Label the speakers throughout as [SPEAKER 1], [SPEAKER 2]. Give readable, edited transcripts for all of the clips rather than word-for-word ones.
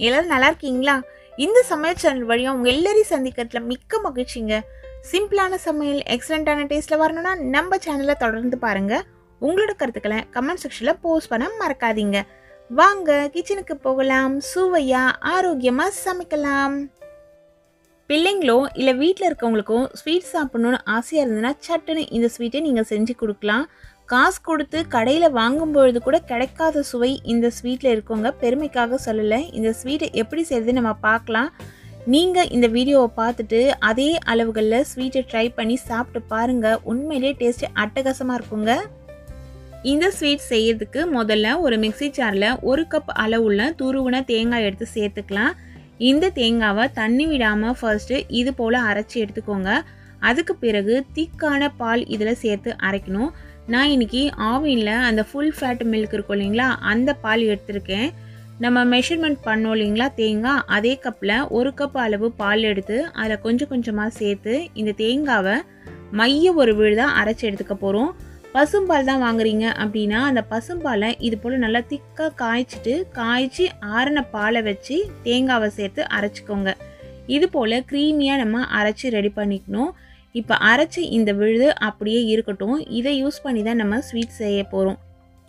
[SPEAKER 1] எல்லாரும் நல்லா இருக்கீங்களா? இந்த சமையல் சேனல் வழியா உங்க எல்லாரையும் சந்திக்கிறதுல மிக்க மகிழ்ச்சிங்க. சிம்பிளான சமையல் எக்ஸலண்டான டேஸ்ட்ல வரணும்னா நம்ம சேனலை தொடர்ந்து பாருங்க. உங்களோட கருத்துக்களை கமெண்ட் செக்ஷன்ல போஸ்ட் பண்ண மறக்காதீங்க. வாங்க கிச்சனுக்கு போகலாம். சுவையா ஆரோக்கியமா சமைக்கலாம். பிள்ளைங்களோ இல்லை வீட்டில் இருக்கவங்களுக்கும் ஸ்வீட் சாப்பிடணும்னு ஆசையாக இருந்ததுன்னா சட்டுன்னு இந்த ஸ்வீட்டை நீங்கள் செஞ்சு கொடுக்கலாம். காசு கொடுத்து கடையில் வாங்கும்பொழுது கூட கிடைக்காத சுவை இந்த ஸ்வீட்டில் இருக்கவங்க, பெருமைக்காக சொல்லலை. இந்த ஸ்வீட்டை எப்படி செய்யுது நம்ம பார்க்கலாம். நீங்கள் இந்த வீடியோவை பார்த்துட்டு அதே அளவுகளில் ஸ்வீட்டை ட்ரை பண்ணி சாப்பிட்டு பாருங்கள். உண்மையிலே டேஸ்ட்டு அட்டகாசமாக இருக்குங்க. இந்த ஸ்வீட் செய்யறதுக்கு முதல்ல ஒரு மிக்ஸி ஜாரில் 1 கப் அளவுள்ள துருவின தேங்காய் எடுத்து சேர்த்துக்கலாம். இந்த தேங்காவை தண்ணி விடாமல் ஃபர்ஸ்ட்டு இது போல் அரைச்சி எடுத்துக்கோங்க. அதுக்கு பிறகு திக்கான பால் இதில் சேர்த்து அரைக்கணும். நான் இன்றைக்கி ஆவினில் அந்த ஃபுல் ஃபேட் மில்க் இருக்கும் இல்லைங்களா, அந்த பால் எடுத்திருக்கேன். நம்ம மெஷர்மெண்ட் பண்ணோம் இல்லைங்களா தேங்காய், அதே கப்பில் 1 கப் அளவு பால் எடுத்து அதில் கொஞ்சம் கொஞ்சமாக சேர்த்து இந்த தேங்காவை மைய ஒரு விழுதாக அரைச்சி எடுத்துக்க போகிறோம். பசும்பால் தான் வாங்குறீங்க அப்படின்னா அந்த பசும்பாலை இது போல் நல்லா திக்காக காய்ச்சி ஆறின பாலை வச்சு தேங்காவை சேர்த்து அரைச்சிக்கோங்க. இது போல் க்ரீமியாக நம்ம அரைச்சி ரெடி பண்ணிக்கணும். இப்போ அரைச்சி இந்த விழுது அப்படியே இருக்கட்டும். இதை யூஸ் பண்ணி தான் நம்ம ஸ்வீட் செய்ய போகிறோம்.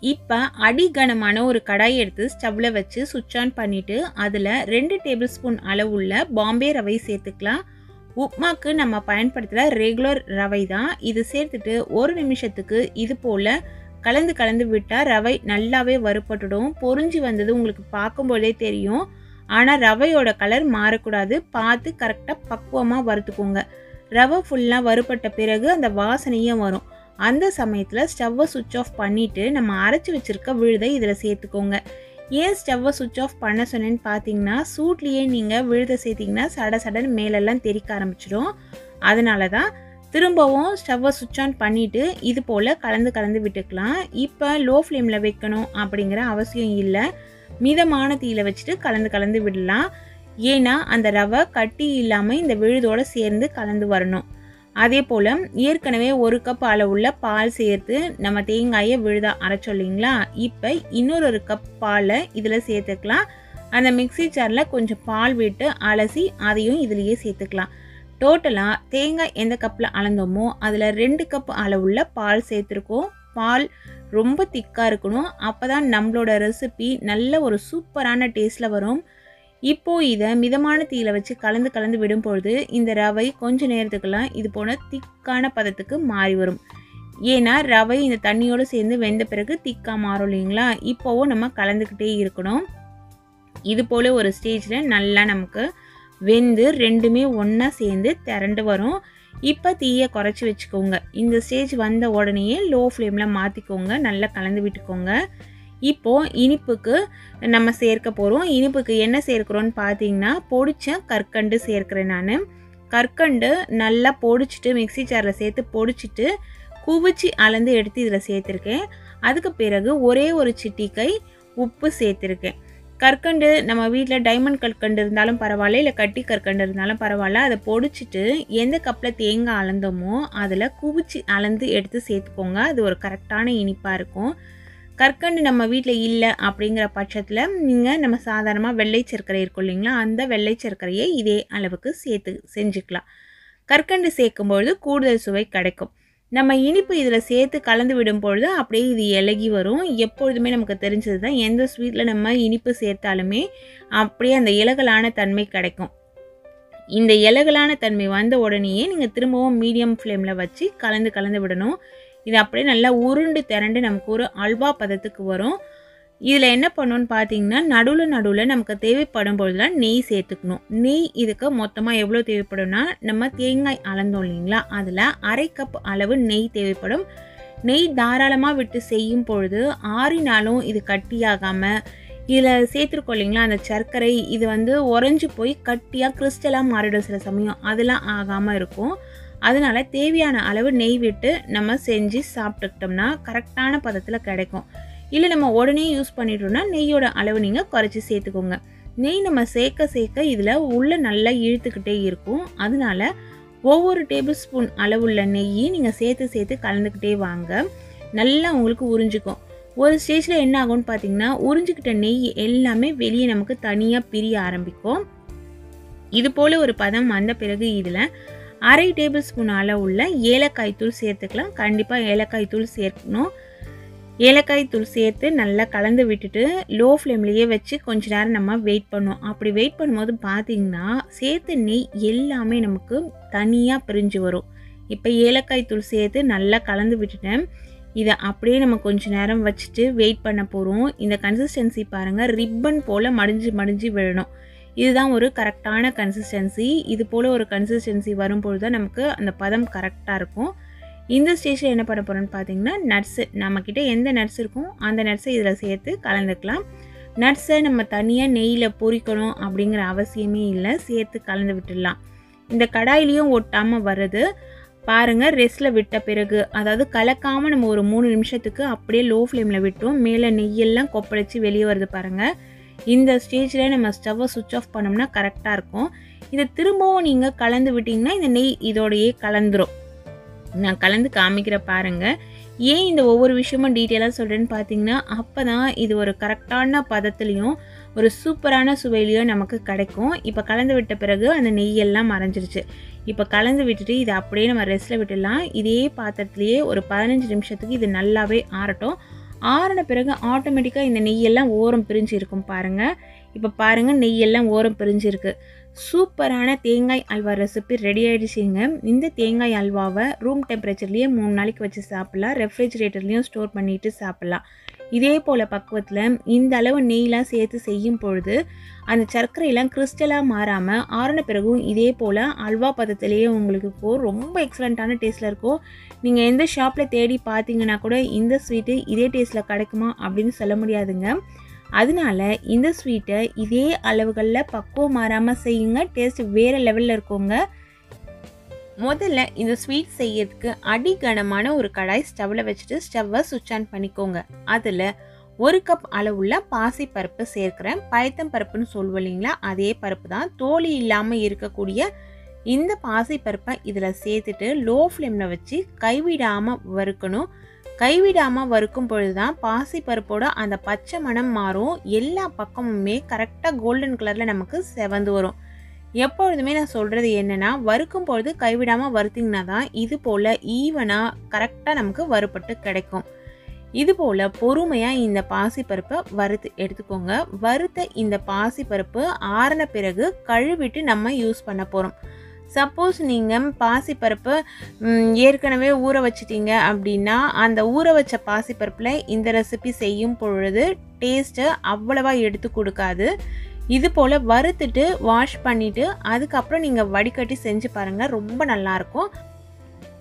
[SPEAKER 1] இப்போ அடிகனமான ஒரு கடாய் எடுத்து ஸ்டவ்வில் வச்சு சுவிட்ச் ஆன் பண்ணிவிட்டு அதில் 2 டேபிள் ஸ்பூன் அளவுள்ள பாம்பே ரவை சேர்த்துக்கலாம். உப்மாக்கு நம்ம பயன்படுத்துகிற ரெகுலர் ரவை தான். இது சேர்த்துட்டு 1 நிமிஷத்துக்கு இது போல் கலந்து விட்டால் ரவை நல்லாவே வறுபட்டுடும். பொரிஞ்சு வந்தது உங்களுக்கு பார்க்கும்போதே தெரியும். ஆனால் ரவையோட கலர் மாறக்கூடாது. பார்த்து கரெக்டாக பக்குவமாக வறுத்துக்கோங்க. ரவை ஃபுல்லாக வறுபட்ட பிறகு அந்த வாசனையும் வரும். அந்த சமயத்தில் ஸ்டவ்வை சுவிட்ச் ஆஃப் பண்ணிவிட்டு நம்ம அரைச்சி வச்சுருக்க விழுதை இதில் சேர்த்துக்கோங்க. ஏன் ஸ்டவ்வை சுவிட்ச் ஆஃப் பண்ண சொன்னேன்னு பார்த்தீங்கன்னா, சூட்லேயே நீங்கள் விழுதை சேர்த்திங்கன்னா சடன்னு மேலெல்லாம் தெறிக்க ஆரம்பிச்சிடும். அதனால தான் திரும்பவும் ஸ்டவ்வை சுவிட்ச் ஆன் பண்ணிவிட்டு இது போல் கலந்து விட்டுக்கலாம். இப்போ லோ ஃப்ளேமில் வைக்கணும் அப்படிங்கிற அவசியம் இல்லை. மிதமான தீயில் வச்சுட்டு கலந்து விடலாம். ஏன்னா அந்த ரவை கட்டி இல்லாமல் இந்த விழுதோடு சேர்ந்து கலந்து வரணும். அதே போல் ஏற்கனவே 1 கப் அளவுள்ள பால் சேர்த்து நம்ம தேங்காயை விழுதா அரைச்சோம் இல்லைங்களா, இப்போ இன்னொரு கப் பாலை இதில் சேர்த்துக்கலாம். அந்த மிக்ஸி ஜாரில் கொஞ்சம் பால் விட்டு அலசி அதையும் இதிலேயே சேர்த்துக்கலாம். டோட்டலாக தேங்காய் எந்த கப்பில் அளந்தோமோ அதில் 2 கப் அளவுள்ள பால் சேர்த்துருக்கோம். பால் ரொம்ப திக்காக இருக்கணும். அப்போ தான் நம்மளோட ரெசிபி நல்ல ஒரு சூப்பரான டேஸ்ட்டில் வரும். இப்போது இதை மிதமான தீயில் வச்சு கலந்து விடும்பொழுது இந்த ரவை கொஞ்சம் நேரத்துக்கெல்லாம் இது போல் திக்கான பதத்துக்கு மாறி வரும். ஏன்னா ரவை இந்த தண்ணியோடு சேர்ந்து வெந்த பிறகு திக்காக மாறும் இல்லைங்களா. இப்போவும் நம்ம கலந்துக்கிட்டே இருக்கணும். இது போல் ஒரு ஸ்டேஜில் நல்லா நமக்கு வெந்து ரெண்டுமே ஒன்றா சேர்ந்து திரண்டு வரும். இப்போ தீயை குறைச்சி வச்சுக்கோங்க. இந்த ஸ்டேஜ் வந்த உடனேயே லோ ஃப்ளேமில் மாற்றிக்கோங்க. நல்லா கலந்து விட்டுக்கோங்க. இப்போது இனிப்புக்கு நம்ம சேர்க்க போகிறோம். இனிப்புக்கு என்ன சேர்க்குறோன்னு பார்த்தீங்கன்னா, பொடிச்ச கற்கண்டு சேர்க்குறேன் நான். கற்கண்டு நல்லா பொடிச்சிட்டு மிக்ஸி ஜாரில் சேர்த்து பொடிச்சிட்டு குவிச்சு அளந்து எடுத்து இதில் சேர்த்துருக்கேன். அதுக்கு பிறகு ஒரே ஒரு சிட்டிகை உப்பு சேர்த்துருக்கேன். கற்கண்டு நம்ம வீட்டில் டைமண்ட் கற்கண்டு இருந்தாலும் பரவாயில்ல, இல்லை கட்டி கற்கண்டு இருந்தாலும் பரவாயில்ல. அதை பொடிச்சிட்டு எந்த கப்பில் தேங்காய் அளந்தோமோ அதில் குவிச்சு அளந்து எடுத்து சேர்த்துக்கோங்க. அது ஒரு கரெக்டான இனிப்பாக இருக்கும். கற்கண்டு நம்ம வீட்டில் இல்லை அப்படிங்கிற பட்சத்தில் நீங்கள் நம்ம சாதாரணமாக வெள்ளை சர்க்கரை இருக்கும் இல்லைங்களா, அந்த வெள்ளை சர்க்கரையை இதே அளவுக்கு சேர்த்து செஞ்சுக்கலாம். கற்கண்டு சேர்க்கும்பொழுது கூடுதல் சுவை கிடைக்கும். நம்ம இனிப்பு இதில் சேர்த்து கலந்து விடும்பொழுது அப்படியே இது இலகி வரும். எப்பொழுதுமே நமக்கு தெரிஞ்சது தான், எந்த ஸ்வீட்டில் நம்ம இனிப்பு சேர்த்தாலுமே அப்படியே அந்த இலகலான தன்மை கிடைக்கும். இந்த இலகலான தன்மை வந்த உடனேயே நீங்கள் திரும்பவும் மீடியம் ஃப்ளேமில் வச்சு கலந்து விடணும். இது அப்படியே நல்லா உருண்டு திரண்டு நமக்கு ஒரு அல்வா பதத்துக்கு வரும். இதில் என்ன பண்ணணும்னு பார்த்தீங்கன்னா, நடுவில் நமக்கு தேவைப்படும் பொழுதுலாம் நெய் சேர்த்துக்கணும். நெய் இதுக்கு மொத்தமாக எவ்வளோ தேவைப்படும்னா, நம்ம தேங்காய் அளந்தோம் இல்லைங்களா, அதில் 1/2 கப் அளவு நெய் தேவைப்படும். நெய் தாராளமாக விட்டு செய்யும் பொழுது ஆறினாலும் இது கட்டியாகாமல், இதில் சேர்த்துருக்கோம் இல்லைங்களா அந்த சர்க்கரை, இது உறைஞ்சி போய் கட்டியாக கிறிஸ்டலாக மாறிடும் சில சமயம். அதெல்லாம் ஆகாமல் இருக்கும். அதனால் தேவையான அளவு நெய் விட்டு நம்ம செஞ்சு சாப்பிட்டுக்கிட்டோம்னா கரெக்டான பதத்தில் கிடைக்கும். இல்லை நம்ம உடனே யூஸ் பண்ணிட்டோம்னா நெய்யோட அளவு நீங்கள் குறைச்சி சேர்த்துக்கோங்க. நெய் நம்ம சேர்க்க இதில் உள்ளே நல்லா இழுத்துக்கிட்டே இருக்கும். அதனால ஒவ்வொரு டேபிள் ஸ்பூன் அளவுள்ள நெய்யை நீங்கள் சேர்த்து கலந்துக்கிட்டே வாங்க. நல்லா உங்களுக்கு உறிஞ்சிக்கும். ஒரு ஸ்டேஜில் என்ன ஆகும்னு பார்த்தீங்கன்னா உறிஞ்சிக்கிட்ட நெய் எல்லாமே வெளியே நமக்கு தனியாக பிரிய ஆரம்பிக்கும். இது போல் ஒரு பதம் வந்த பிறகு இதில் அரை டேபிள் ஸ்பூன் அளவுள்ள ஏலக்காய் தூள் சேர்த்துக்கலாம். கண்டிப்பாக ஏலக்காய் தூள் சேர்க்கணும். ஏலக்காய் தூள் சேர்த்து நல்லா கலந்து விட்டுட்டு லோ ஃப்ளேம்லேயே வச்சு கொஞ்ச நேரம் நம்ம வெயிட் பண்ணுவோம். அப்படி வெயிட் பண்ணும்போது பார்த்திங்கன்னா சேர்த்து நெய் எல்லாமே நமக்கு தனியாக பிரிஞ்சு வரும். இப்போ ஏலக்காய் தூள் சேர்த்து நல்லா கலந்து விட்டுட்டேன். இதை அப்படியே நம்ம கொஞ்ச நேரம் வச்சுட்டு வெயிட் பண்ண போகிறோம். இந்த கன்சிஸ்டன்சி பாருங்கள், ரிப்பன் போல் மடிஞ்சு விழணும். இதுதான் ஒரு கரெக்டான கன்சிஸ்டன்சி. இது போல் ஒரு கன்சிஸ்டன்சி வரும்பொழுது தான் நமக்கு அந்த பதம் கரெக்டாக இருக்கும். இந்த ஸ்டேஜில் என்ன பண்ண போகிறோன்னு பார்த்தீங்கன்னா நட்ஸு, நம்மக்கிட்ட எந்த நட்ஸ் இருக்கும் அந்த நட்ஸை இதில் சேர்த்து கலந்துக்கலாம். நட்ஸை நம்ம தனியாக நெய்யில் பொரிக்கணும் அப்படிங்கிற அவசியமே இல்லை, சேர்த்து கலந்து விட்டுடலாம். இந்த கடாயிலையும் ஒட்டாமல் வருது பாருங்கள். ரெஸ்ட்டில் விட்ட பிறகு, அதாவது கலக்காமல் நம்ம ஒரு 3 நிமிஷத்துக்கு அப்படியே லோ ஃப்ளேமில் விட்டோம். மேலே நெய்யெல்லாம் கொப்பளிச்சு வெளியே வருது பாருங்கள். இந்த ஸ்டேஜில் நம்ம ஸ்டவ்வை சுவிட்ச் ஆஃப் பண்ணோம்னா கரெக்டாக இருக்கும். இதை திரும்பவும் நீங்கள் கலந்து விட்டிங்கன்னா இந்த நெய் இதோடையே கலந்துரும். நான் கலந்து காமிக்கிற பாருங்கள். ஏன் இந்த ஒவ்வொரு விஷயமும் டீட்டெயிலாக சொல்கிறேன்னு பார்த்தீங்கன்னா அப்போ தான் இது ஒரு கரெக்டான பதத்துலேயும் ஒரு சூப்பரான சுவையிலையும் நமக்கு கிடைக்கும். இப்போ கலந்து விட்ட பிறகு அந்த நெய்யெல்லாம் மறைஞ்சிருச்சு. இப்போ கலந்து விட்டுட்டு இதை அப்படியே நம்ம ரெஸ்ட்டில் விட்டுடலாம். இதே பாத்திரத்துலேயே ஒரு 15 நிமிஷத்துக்கு இது நல்லாவே ஆறட்டும். ஆறின பிறகு ஆட்டோமேட்டிக்காக இந்த நெய்யெல்லாம் ஓரம் பிரிஞ்சு இருக்கும் பாருங்கள். இப்போ பாருங்கள், நெய்யெல்லாம் ஓரம் பிரிஞ்சிருக்கு. சூப்பரான தேங்காய் அல்வா ரெசிபி ரெடி ஆகிடுச்சிங்க. இந்த தேங்காய் அல்வாவை ரூம் டெம்பரேச்சர்லேயே 3 நாளைக்கு வச்சு சாப்பிட்லாம். ரெஃப்ரிஜிரேட்டர்லேயும் ஸ்டோர் பண்ணிவிட்டு சாப்பிட்லாம். இதே போல் பக்குவத்தில் இந்த அளவு நெய்லாம் சேர்த்து செய்யும் பொழுது அந்த சர்க்கரையெல்லாம் கிறிஸ்டலாக மாறாமல் ஆறின பிறகும் இதே போல் அல்வா பதத்திலேயே உங்களுக்கு இருக்கும். ரொம்ப எக்ஸலண்ட்டான டேஸ்ட்டில் இருக்கும். நீங்கள் எந்த ஷாப்பில் தேடி பார்த்தீங்கன்னா கூட இந்த ஸ்வீட்டு இதே டேஸ்ட்டில் கிடைக்குமா அப்படின்னு சொல்ல முடியாதுங்க. அதனால இந்த ஸ்வீட்டை இதே அளவுகளில் பக்குவம் மாறாமல் செய்யுங்க. டேஸ்ட் வேறு லெவலில் இருக்குங்க. முதல்ல இந்த ஸ்வீட் செய்யறதுக்கு அடிகனமான ஒரு கடாய் ஸ்டவ்வில் வச்சுட்டு ஸ்டவ்வை சுவிட்ச் ஆன் பண்ணிக்கோங்க. அதில் 1 கப் அளவுள்ள பாசி பருப்பு சேர்க்கிறேன். பயத்தம் பருப்புன்னு சொல்லுவோம் இல்லைங்களா, அதே பருப்பு தான். தோலி இல்லாமல் இருக்கக்கூடிய இந்த பாசி பருப்பை இதில் சேர்த்துட்டு லோ ஃப்ளேமில் வச்சு கைவிடாமல் வறுக்கணும். கைவிடாமல் வறுக்கும் பொழுது தான் பாசி பருப்போட அந்த பச்சை மணம் மாறும். எல்லா பக்கமுமே கரெக்டாக கோல்டன் கலரில் நமக்கு செவந்து வரும். எப்பொழுதுமே நான் சொல்கிறது என்னென்னா, வறுக்கும் பொழுது கைவிடாமல் வறுத்திங்கன்னா தான் இது போல் ஈவனாக கரெக்டாக நமக்கு வறுபட்டு கிடைக்கும். இது போல் பொறுமையாக இந்த பாசிப்பருப்பை வறுத்து எடுத்துக்கோங்க. வறுத்த இந்த பாசிப்பருப்பு ஆறின பிறகு கழுவிட்டு நம்ம யூஸ் பண்ண போகிறோம். சப்போஸ் நீங்கள் பாசிப்பருப்பு ஏற்கனவே ஊற வச்சிட்டிங்க அப்படின்னா அந்த ஊற வச்ச பாசிப்பருப்பில் இந்த ரெசிபி செய்யும் பொழுது டேஸ்ட்டு அவ்வளவா எடுத்து கொடுக்காது. இது போல் வறுத்துட்டு வாஷ் பண்ணிவிட்டு அதுக்கப்புறம் நீங்கள் வடிகட்டி செஞ்சு பாருங்கள், ரொம்ப நல்லாயிருக்கும்.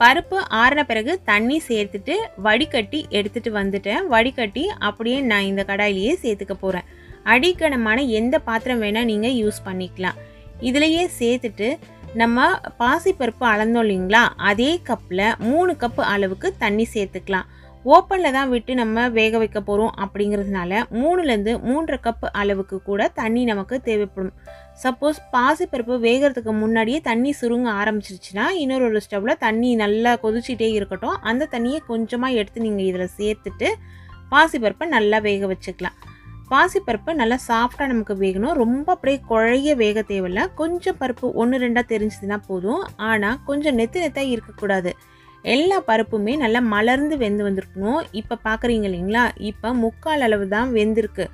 [SPEAKER 1] பருப்பு ஆறின பிறகு தண்ணி சேர்த்துட்டு வடிகட்டி எடுத்துகிட்டு வந்துட்டேன். வடிகட்டி அப்படியே நான் இந்த கடாயிலேயே சேர்த்துக்க போகிறேன். அடிக்கனமான எந்த பாத்திரம் வேணால் நீங்கள் யூஸ் பண்ணிக்கலாம். இதிலையே சேர்த்துட்டு நம்ம பாசிப்பருப்பு அளந்தோம் இல்லைங்களா, அதே கப்பில் 3 கப்பு அளவுக்கு தண்ணி சேர்த்துக்கலாம். ஓப்பனில் தான் விட்டு நம்ம வேக வைக்க போகிறோம் அப்படிங்கிறதுனால 3லேருந்து 3.5 கப்பு அளவுக்கு கூட தண்ணி நமக்கு தேவைப்படும். சப்போஸ் பாசிப்பருப்பு வேகிறதுக்கு முன்னாடியே தண்ணி சுருங்க ஆரம்பிச்சிருச்சுன்னா இன்னொரு ஸ்டவ்வில் தண்ணி நல்லா கொதிச்சிட்டே இருக்கட்டும். அந்த தண்ணியை கொஞ்சமாக எடுத்து நீங்கள் இதில் சேர்த்துட்டு பாசிப்பருப்பை நல்லா வேக வச்சுக்கலாம். பாசிப்பருப்பு நல்லா சாஃப்டாக நமக்கு வேகணும். ரொம்ப அப்படியே குழைய வேக தேவையில்லை. கொஞ்சம் பருப்பு 1-2 தெரிஞ்சதுன்னா போதும். ஆனால் கொஞ்சம் நெத்தாக இருக்கக்கூடாது. எல்லா பருப்புமே நல்லா மலர்ந்து வெந்து வந்திருக்கணும். இப்போ பார்க்குறீங்க இல்லைங்களா, இப்போ 3/4 அளவு தான் வெந்திருக்கு.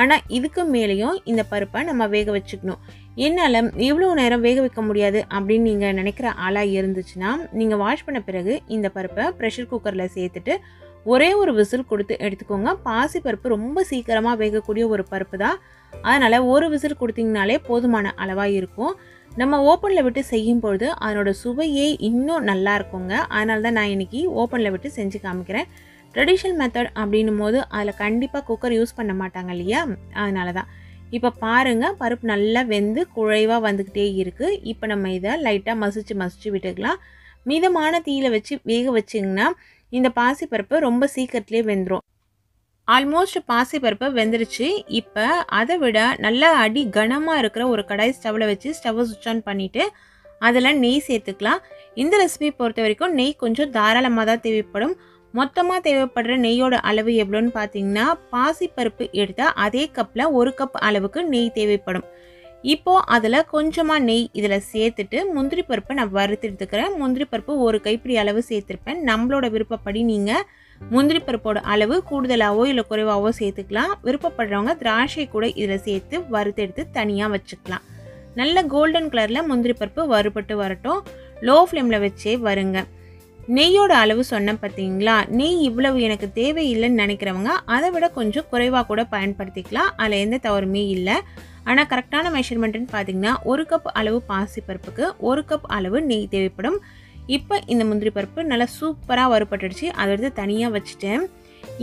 [SPEAKER 1] ஆனால் இதுக்கு மேலேயும் இந்த பருப்பை நம்ம வேக வச்சுக்கணும். என்னால் இவ்வளோ நேரம் வேக வைக்க முடியாது அப்படின்னு நீங்கள் நினைக்கிற ஆளாக இருந்துச்சுன்னா நீங்கள் வாஷ் பண்ண பிறகு இந்த பருப்பை ப்ரெஷர் குக்கரில் சேர்த்துட்டு ஒரே ஒரு விசில் கொடுத்து எடுத்துக்கோங்க. பாசிப்பருப்பு ரொம்ப சீக்கிரமாக வேகக்கூடிய ஒரு பருப்பு தான். அதனால் ஒரு விசில் கொடுத்தீங்கனாலே போதுமான அளவாக இருக்கும். நம்ம ஓப்பனில் விட்டு செய்யும் பொழுது அதனோட சுவையே இன்னும் நல்லா இருக்குங்க. அதனால தான் நான் இன்றைக்கி ஓப்பனில் விட்டு செஞ்சு காமிக்கிறேன். ட்ரெடிஷ்னல் மெத்தட் அப்படின்னும் போது அதில் கண்டிப்பாக குக்கர் யூஸ் பண்ண மாட்டாங்க இல்லையா, அதனால தான். இப்போ பாருங்கள், பருப்பு நல்லா வெந்து குழைவாக வந்துக்கிட்டே இருக்குது. இப்போ நம்ம இதை லைட்டாக மசிச்சு விட்டுக்கலாம். மிதமான தீயில வச்சு வேக வச்சிங்கன்னா இந்த பாசிப்பருப்பு ரொம்ப சீக்கிரத்துலேயே வெந்துடும். ஆல்மோஸ்ட் பாசிப்பருப்பு வெந்துருச்சு. இப்போ அதை விட நல்லா அடி கனமாக இருக்கிற ஒரு கடாய் ஸ்டவ்வில் வச்சு ஸ்டவ்வை சுவிட்ச் ஆன் பண்ணிவிட்டு அதில் நெய் சேர்த்துக்கலாம். இந்த ரெசிபி பொறுத்த வரைக்கும் நெய் கொஞ்சம் தாராளமாக தான் தேவைப்படும். மொத்தமாக தேவைப்படுற நெய்யோட அளவு எவ்வளோன்னு பார்த்தீங்கன்னா, பாசிப்பருப்பு எடுத்தால் அதே கப்பில் 1 கப் அளவுக்கு நெய் தேவைப்படும். இப்போது அதில் கொஞ்சமாக நெய் இதில் சேர்த்துட்டு முந்திரி பருப்பை நான் வறுத்து எடுத்துக்கிறேன். முந்திரி பருப்பு 1 கைப்பிடி அளவு சேர்த்துருப்பேன். நம்மளோட விருப்பப்படி நீங்கள் முந்திரி பருப்போட அளவு கூடுதலாகவோ இல்லை குறைவாகவோ சேர்த்துக்கலாம். விருப்பப்படுறவங்க திராட்சை கூட இதில் சேர்த்து வறுத்து எடுத்து தனியாக வச்சுக்கலாம். நல்ல கோல்டன் கலரில் முந்திரி பருப்பு வறுபட்டு வரட்டும். லோ ஃப்ளேமில் வச்சே வருங்க. நெய்யோட அளவு சொன்ன பார்த்தீங்களா, நெய் இவ்வளவு எனக்கு தேவையில்லைன்னு நினைக்கிறவங்க அதை விட கொஞ்சம் குறைவாக கூட பயன்படுத்திக்கலாம். அதில் எந்த தவறுமே இல்லை. ஆனால் கரெக்டான மெஷர்மெண்ட்டுன்னு பார்த்தீங்கன்னா 1 கப் அளவு பாசிப்பருப்புக்கு 1 கப் அளவு நெய் தேவைப்படும். இப்போ இந்த முந்திரி பருப்பு நல்லா சூப்பராக வறுபட்டுடுச்சு. அதை எடுத்து தனியாக வச்சுட்டேன்.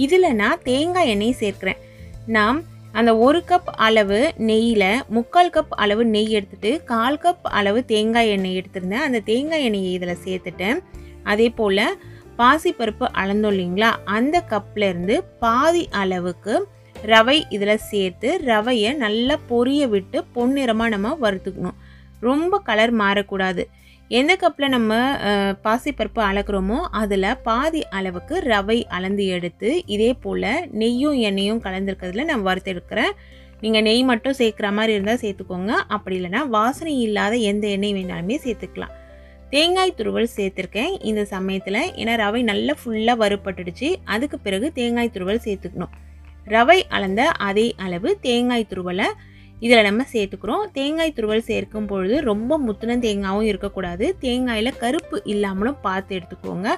[SPEAKER 1] இதில் நான் தேங்காய் எண்ணெய் சேர்க்குறேன். நான் அந்த 1 கப் அளவு நெய்யில் 3/4 கப் அளவு நெய் எடுத்துகிட்டு 1/4 கப் அளவு தேங்காய் எண்ணெய் எடுத்திருந்தேன். அந்த தேங்காய் எண்ணெயை இதில் சேர்த்துட்டேன். அதே போல் பாசிப்பருப்பு அளந்தோம் இல்லைங்களா, அந்த கப்லேருந்து பாதி அளவுக்கு ரவை இதில் சேர்த்து ரவையை நல்லா பொரிய விட்டு பொன்னிறமாக நம்ம வறுத்துக்கணும். ரொம்ப கலர் மாறக்கூடாது. எந்த கப்பில் நம்ம பாசிப்பருப்பு அளக்குறோமோ அதில் பாதி அளவுக்கு ரவை அளந்து எடுத்து இதே போல் நெய்யும் எண்ணெயும் கலந்துருக்கிறதுல நான் வறுத்து எடுக்கிறேன். நீங்கள் நெய் மட்டும் சேர்க்குற மாதிரி இருந்தால் சேர்த்துக்கோங்க. அப்படி இல்லைனா வாசனை இல்லாத எந்த எண்ணெய் வேணாலுமே சேர்த்துக்கலாம். தேங்காய் துருவல் சேர்த்துருக்கேன் இந்த சமயத்தில். ஏன்னா ரவை நல்லா ஃபுல்லாக வறுபட்டுடுச்சு. அதுக்கு பிறகு தேங்காய் துருவல் சேர்த்துக்கணும். ரவை அளந்த அதே அளவு தேங்காய் துருவலை இதில் நம்ம சேர்த்துக்கிறோம். தேங்காய் துருவல் சேர்க்கும் பொழுது ரொம்ப முத்தின தேங்காயும் இருக்கக்கூடாது. தேங்காயில் கருப்பு இல்லாமலும் பார்த்து எடுத்துக்கோங்க.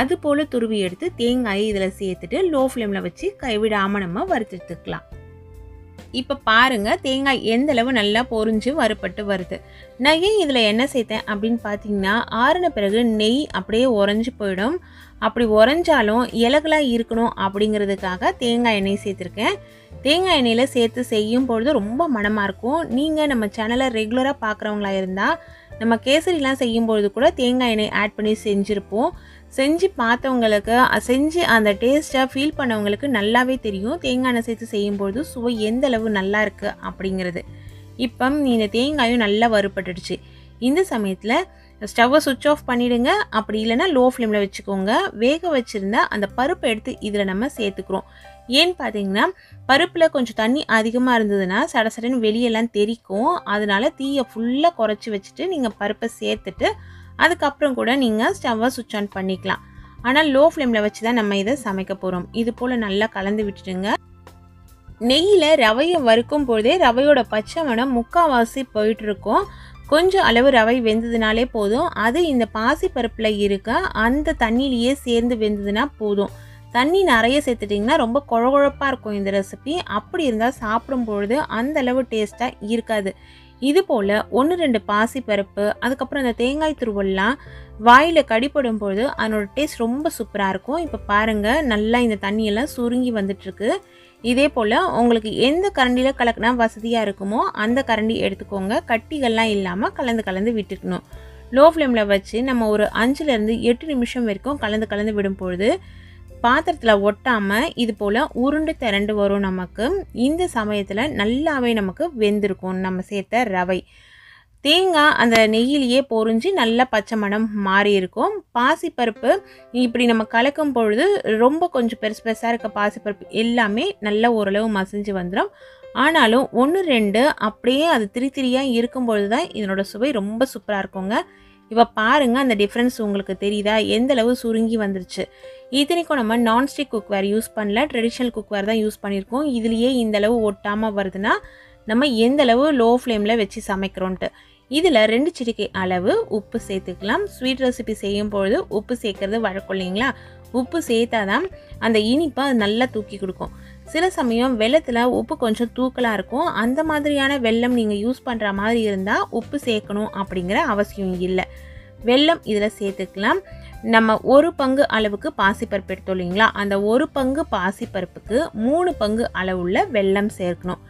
[SPEAKER 1] அது போல் துருவி எடுத்து தேங்காயை இதில் சேர்த்துட்டு லோ ஃப்ளேமில் வச்சு கைவிடாமல் நம்ம வறுத்து எடுத்துக்கலாம். இப்போ பாருங்கள் தேங்காய் எந்தளவு நல்லா பொரிஞ்சு வறுபட்டு வருது. நான் ஏன் இதில் என்ன சேர்த்தேன் அப்படின்னு பார்த்தீங்கன்னா, ஆறின பிறகு நெய் அப்படியே உறைஞ்சி போயிடும். அப்படி உறைஞ்சாலும் இலகலாக இருக்கணும் அப்படிங்கிறதுக்காக தேங்காய் எண்ணெய் சேர்த்துருக்கேன். தேங்காய் எண்ணெயில் சேர்த்து செய்யும் பொழுது ரொம்ப மணமாக இருக்கும். நீங்கள் நம்ம சேனலை ரெகுலராக பார்க்குறவங்களா இருந்தால் நம்ம கேசரிலாம் செய்யும்பொழுது கூட தேங்காய் எண்ணெய் ஆட் பண்ணி செஞ்சுருப்போம். செஞ்சு பார்த்தவங்களுக்கு செஞ்சு அந்த டேஸ்ட்டை ஃபீல் பண்ணவங்களுக்கு நல்லாவே தெரியும் தேங்காய் எண்ணெய் சேர்த்து செய்யும்பொழுது சுவை எந்த அளவு நல்லா இருக்குது அப்படிங்கிறது. இப்போ இந்த தேங்காயும் நல்லா வறுபட்டுடுச்சு. இந்த சமயத்தில் ஸ்டவ்வை சுவிட்ச் ஆஃப் பண்ணிவிடுங்க. அப்படி இல்லைன்னா லோ ஃப்ளேமில் வச்சுக்கோங்க. வேக வச்சுருந்தா அந்த பருப்பை எடுத்து இதில் நம்ம சேர்த்துக்கிறோம். ஏன்னு பார்த்தீங்கன்னா பருப்பில் கொஞ்சம் தண்ணி அதிகமாக இருந்ததுன்னா சடசடன்னு வெளியெல்லாம் தெரிக்கும். அதனால தீயை ஃபுல்லாக குறைச்சி வச்சுட்டு நீங்கள் பருப்பை சேர்த்துட்டு அதுக்கப்புறம் கூட நீங்கள் ஸ்டவ்வை சுவிட்ச் ஆன் பண்ணிக்கலாம். ஆனால் லோ ஃப்ளேமில் வச்சு தான் நம்ம இதை சமைக்க போகிறோம். இது போல் நல்லா கலந்து விட்டுடுங்க. நெய்யில் ரவையை வறுக்கும் பொழுதே ரவையோட பச்சை மணம் முக்கால்வாசி போயிட்டுருக்கும். கொஞ்சம் அளவு ரவை வெந்ததுனாலே போதும். அது இந்த பாசி பருப்பில் இருக்க அந்த தண்ணியிலேயே சேர்ந்து வெந்ததுன்னா போதும். தண்ணி நிறைய சேர்த்துட்டிங்கன்னா ரொம்ப குழகுழப்பாக இருக்கும் இந்த ரெசிபி. அப்படி இருந்தால் சாப்பிடும் பொழுது அந்தளவு டேஸ்ட்டாக இருக்காது. இது போல் 1-2 பாசி பருப்பு அதுக்கப்புறம் அந்த தேங்காய் துருவெல்லாம் வாயில் கடிப்படும் பொழுது அதனோட டேஸ்ட் ரொம்ப சூப்பராக இருக்கும். இப்போ பாருங்கள் நல்லா இந்த தண்ணியெல்லாம் சுருங்கி வந்துட்டுருக்கு. இதே போல் உங்களுக்கு எந்த கரண்டியில் கலக்கினா வசதியாக இருக்குமோ அந்த கரண்டி எடுத்துக்கோங்க. கட்டிகள்லாம் இல்லாமல் கலந்து விட்டுக்கணும். லோ ஃப்ளேமில் வச்சு நம்ம ஒரு 5லேருந்து 8 நிமிஷம் வரைக்கும் கலந்து விடும் பொழுது பாத்திரத்தில் ஒட்டாமல் இது போல் உருண்டு திரண்டு வரும். நமக்கு இந்த சமயத்தில் நல்லாவே நமக்கு வெந்திருக்கும் நம்ம சேர்த்த ரவை. தேங்காய் அந்த நெய்யிலேயே பொரிஞ்சு நல்லா பச்சை மணம் மாறி இருக்கும். பாசிப்பருப்பு இப்படி நம்ம கலக்கும் பொழுது ரொம்ப கொஞ்சம் பெருசாக இருக்க பாசிப்பருப்பு எல்லாமே நல்லா ஓரளவு மசிஞ்சு வந்துடும். ஆனாலும் 1-2 அப்படியே அது திரியாக இருக்கும்பொழுது தான் இதனோட சுவை ரொம்ப சூப்பராக இருக்குங்க. இப்போ பாருங்கள் அந்த டிஃப்ரென்ஸ் உங்களுக்கு தெரியுதா? எந்தளவு சுருங்கி வந்துருச்சு. இத்தனைக்கும் நம்ம நான்ஸ்டிக் குக்வேர் யூஸ் பண்ணல, ட்ரெடிஷ்னல் குக்வேர் தான் யூஸ் பண்ணியிருக்கோம். இதுலேயே இந்தளவு ஒட்டாமல் வருதுன்னா நம்ம எந்தளவு லோ ஃப்ளேமில் வச்சு சமைக்கிறோன்ட்டு. இதில் 2 சிட்டிகை அளவு உப்பு சேர்த்துக்கலாம். ஸ்வீட் ரெசிபி செய்யும் பொழுது உப்பு சேர்க்கறது வழக்கம் இல்லைங்களா? உப்பு சேர்த்தா தான் அந்த இனிப்பை அது நல்லா தூக்கி கொடுக்கும். சில சமயம் வெல்லத்தில் உப்பு கொஞ்சம் தூக்கலாக இருக்கும். அந்த மாதிரியான வெல்லம் நீங்கள் யூஸ் பண்ணுற மாதிரி இருந்தால் உப்பு சேர்க்கணும் அப்படிங்கிற அவசியம் இல்லை. வெல்லம் இதில் சேர்த்துக்கலாம். நம்ம 1 பங்கு அளவுக்கு பாசிப்பருப்பு எடுத்தோம் இல்லைங்களா? அந்த 1 பங்கு பாசிப்பருப்புக்கு 3 பங்கு அளவுள்ள வெல்லம் சேர்க்கணும்.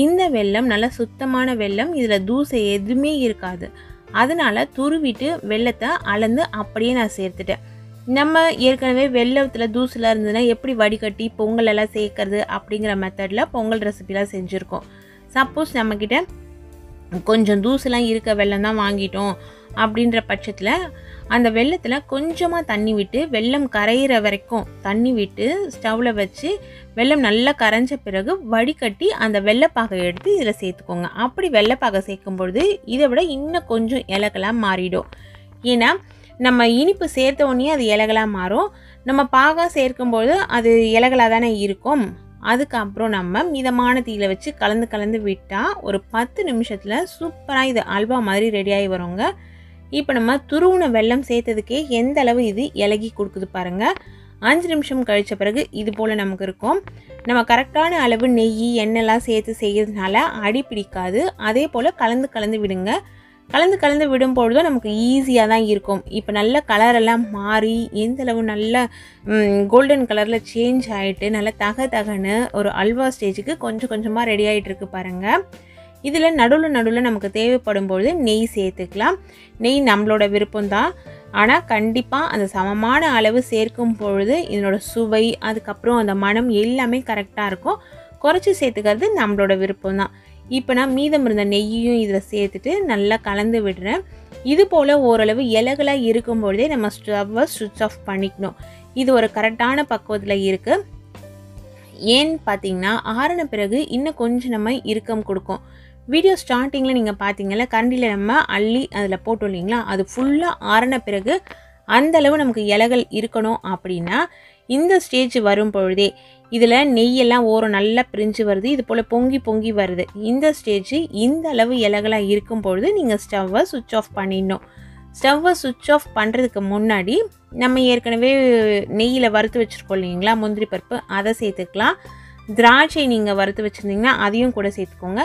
[SPEAKER 1] இந்த வெல்லம் நல்ல சுத்தமான வெல்லம். இதில் தூசை எதுவுமே இருக்காது. அதனால் துருவிட்டு வெல்லத்தை அளந்து அப்படியே நான் சேர்த்துட்டேன். நம்ம ஏற்கனவே வெல்லத்தில் தூசிலாம் இருந்ததுன்னா எப்படி வடிகட்டி பொங்கல் எல்லாம் சேர்க்கறது அப்படிங்கிற மெத்தடில் பொங்கல் ரெசிபிலாம் செஞ்சுருக்கோம். சப்போஸ் நம்மக்கிட்ட கொஞ்சம் தூசெலாம் இருக்க வெல்லம் தான் வாங்கிட்டோம், அப்படின்ற பட்சத்தில் அந்த வெல்லத்தில் கொஞ்சமாக தண்ணி விட்டு வெல்லம் கரையிற வரைக்கும் தண்ணி விட்டு ஸ்டவ்வில் வச்சு வெல்லம் நல்லா கரைஞ்ச பிறகு வடிகட்டி அந்த வெள்ளைப்பாகை எடுத்து இதில் சேர்த்துக்கோங்க. அப்படி வெள்ளைப்பாகை சேர்க்கும் பொழுது இதை விட இன்னும் கொஞ்சம் இலகலாக மாறிடும். ஏன்னா நம்ம இனிப்பு சேர்த்த உடனே அது இலகலாக மாறும். நம்ம பாகா சேர்க்கும்போது அது இலகலாக தானே இருக்கும். அதுக்கப்புறம் நம்ம மிதமான தீயில வச்சு கலந்து விட்டால் ஒரு 10 நிமிஷத்தில் சூப்பராக இது அல்வா மாதிரி ரெடியாகி வருங்க. இப்போ நம்ம துருவுன வெல்லம் சேர்த்ததுக்கே எந்த அளவு இது இலகி கொடுக்குது பாருங்கள். 5 நிமிஷம் கழித்த பிறகு இது போல் நமக்கு இருக்கும். நம்ம கரெக்டான அளவு நெய் எண்ணெய்லாம் சேர்த்து செய்கிறதுனால அடி பிடிக்காது. அதே போல் கலந்து விடுங்க. கலந்து விடும்பொழுதும் நமக்கு ஈஸியாக தான் இருக்கும். இப்போ நல்ல கலரெல்லாம் மாறி எந்த அளவு நல்ல கோல்டன் கலரில் சேஞ்ச் ஆகிட்டு நல்ல தகன்னு ஒரு அல்வா ஸ்டேஜுக்கு கொஞ்சமாக ரெடி ஆகிட்டு இருக்கு பாருங்கள். இதில் நடுவில் நமக்கு தேவைப்படும் பொழுது நெய் சேர்த்துக்கலாம். நெய் நம்மளோட விருப்பம்தான். ஆனால் கண்டிப்பாக அந்த சமமான அளவு சேர்க்கும் பொழுது இதனோட சுவை அதுக்கப்புறம் அந்த மனம் எல்லாமே கரெக்டாக இருக்கும். குறைச்சி சேர்த்துக்கிறது நம்மளோட விருப்பம் தான். இப்போ நான் மீதம் இருந்த நெய்யையும் இதில் சேர்த்துட்டு நல்லா கலந்து விடுறேன். இது போல் ஓரளவு இலகலாக இருக்கும் பொழுதே நம்ம ஸ்டவ்வை சுவிட்ச் ஆஃப் பண்ணிக்கணும். இது ஒரு கரெக்டான பக்குவத்தில் இருக்குது. ஏன்னு பார்த்தீங்கன்னா ஆறின பிறகு இன்னும் கொஞ்சம் நம்ம இறுக்கம் கொடுக்கும். வீடியோ ஸ்டார்டிங்கில் நீங்கள் பார்த்தீங்கன்னா கரண்டியில் நம்ம அள்ளி அதில் போட்டோம் இல்லைங்களா, அது ஃபுல்லாக ஆறின பிறகு அந்தளவு நமக்கு இலகல் இருக்கணும். அப்படின்னா இந்த ஸ்டேஜ் வரும் பொழுதே இதில் நெய்யெல்லாம் ஓரம் நல்லா பிரிஞ்சு வருது, இது போல் பொங்கி வருது. இந்த ஸ்டேஜ் இந்த அளவு இலகலாக இருக்கும் பொழுது நீங்கள் ஸ்டவ்வை சுவிட்ச் ஆஃப் பண்ணிடணும். ஸ்டவ்வை சுவிட்ச் ஆஃப் பண்ணுறதுக்கு முன்னாடி நம்ம ஏற்கனவே நெய்யில் வறுத்து வச்சுருக்கோம் இல்லைங்களா முந்திரி பருப்பு, அதை சேர்த்துக்கலாம். திராட்சை நீங்கள் வறுத்து வச்சுருந்தீங்கன்னா அதையும் கூட சேர்த்துக்கோங்க.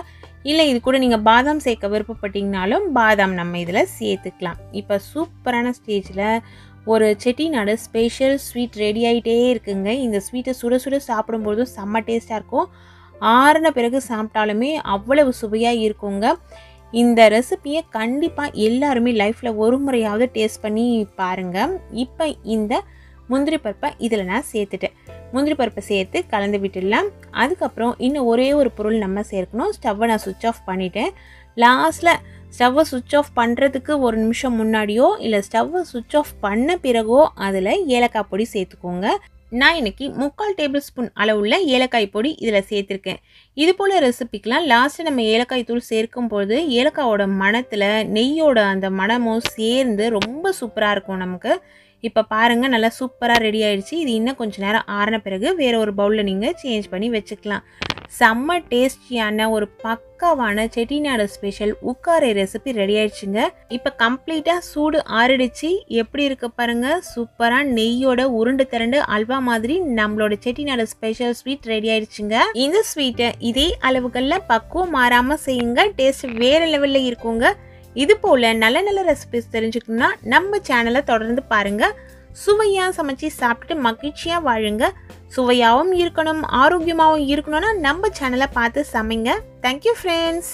[SPEAKER 1] இல்லை இது கூட நீங்கள் பாதாம் சேர்க்க விருப்பப்பட்டீங்கனாலும் பாதாம் நம்ம இதில் சேர்த்துக்கலாம். இப்போ சூப்பரான ஸ்டேஜில் ஒரு செட்டிநாடு ஸ்பெஷல் ஸ்வீட் ரெடி ஆகிட்டே இருக்குங்க. இந்த ஸ்வீட்டை சுட சாப்பிடும்பொழுதும் செம்ம டேஸ்ட்டாக இருக்கும். ஆறின பிறகு சாப்பிட்டாலுமே அவ்வளவு சுவையாக இருக்குங்க. இந்த ரெசிபியை கண்டிப்பாக எல்லாருமே லைஃப்பில் ஒரு முறையாவது டேஸ்ட் பண்ணி பாருங்கள். இப்போ இந்த முந்திரி பருப்பை இதில் நான் சேர்த்துட்டேன். முந்திரி பருப்பை சேர்த்து கலந்து விட்டுடலாம். அதுக்கப்புறம் இன்னும் ஒரே ஒரு பொருள் நம்ம சேர்க்கணும். ஸ்டவ்வை நான் சுவிட்ச் ஆஃப் பண்ணிட்டேன். லாஸ்ட்டில் ஸ்டவ்வை சுவிட்ச் ஆஃப் பண்ணுறதுக்கு ஒரு நிமிஷம் முன்னாடியோ இல்லை ஸ்டவ்வை சுவிட்ச் ஆஃப் பண்ண பிறகோ அதில் ஏலக்காய் பொடி சேர்த்துக்கோங்க. நான் இன்றைக்கி 3/4 டேபிள் ஸ்பூன் அளவுள்ள ஏலக்காய் பொடி இதில் சேர்த்துருக்கேன். இது போல் ரெசிபிக்கெலாம் லாஸ்ட்டு நம்ம ஏலக்காய் தூள் சேர்க்கும்போது ஏலக்காயோட மணத்தில் நெய்யோட அந்த மணமும் சேர்ந்து ரொம்ப சூப்பராக இருக்கும் நமக்கு. இப்போ பாருங்கள் நல்லா சூப்பராக ரெடி ஆகிடுச்சு. இது இன்னும் கொஞ்சம் நேரம் ஆறின பிறகு வேறு ஒரு பவுலில் நீங்கள் சேஞ்ச் பண்ணி வச்சுக்கலாம். செம்ம டேஸ்டியான ஒரு பக்காவான செட்டிநாடு ஸ்பெஷல் உக்காரை ரெசிபி ரெடி ஆயிடுச்சுங்க. இப்போ கம்ப்ளீட்டாக சூடு ஆறிடுச்சு. எப்படி இருக்கு பாருங்கள், சூப்பராக நெய்யோட உருண்டு திரண்டு அல்வா மாதிரி நம்மளோட செட்டிநாடு ஸ்பெஷல் ஸ்வீட் ரெடி ஆயிடுச்சுங்க. இந்த ஸ்வீட்டை இதே அளவுகளில் பக்குவம் மாறாமல் செய்யுங்க. டேஸ்ட் வேறு லெவலில் இருக்குங்க. இது போல் நல்ல ரெசிபிஸ் தெரிஞ்சுக்கணும்னா நம்ம சேனலை தொடர்ந்து பாருங்கள். சுவையாக சமைச்சு சாப்பிட்டு மகிழ்ச்சியாக வாழுங்க. சுவையாகவும் இருக்கணும் ஆரோக்கியமாகவும் இருக்கணும்னா நம்ம சேனலை பார்த்து சமைங்க. Thank you friends.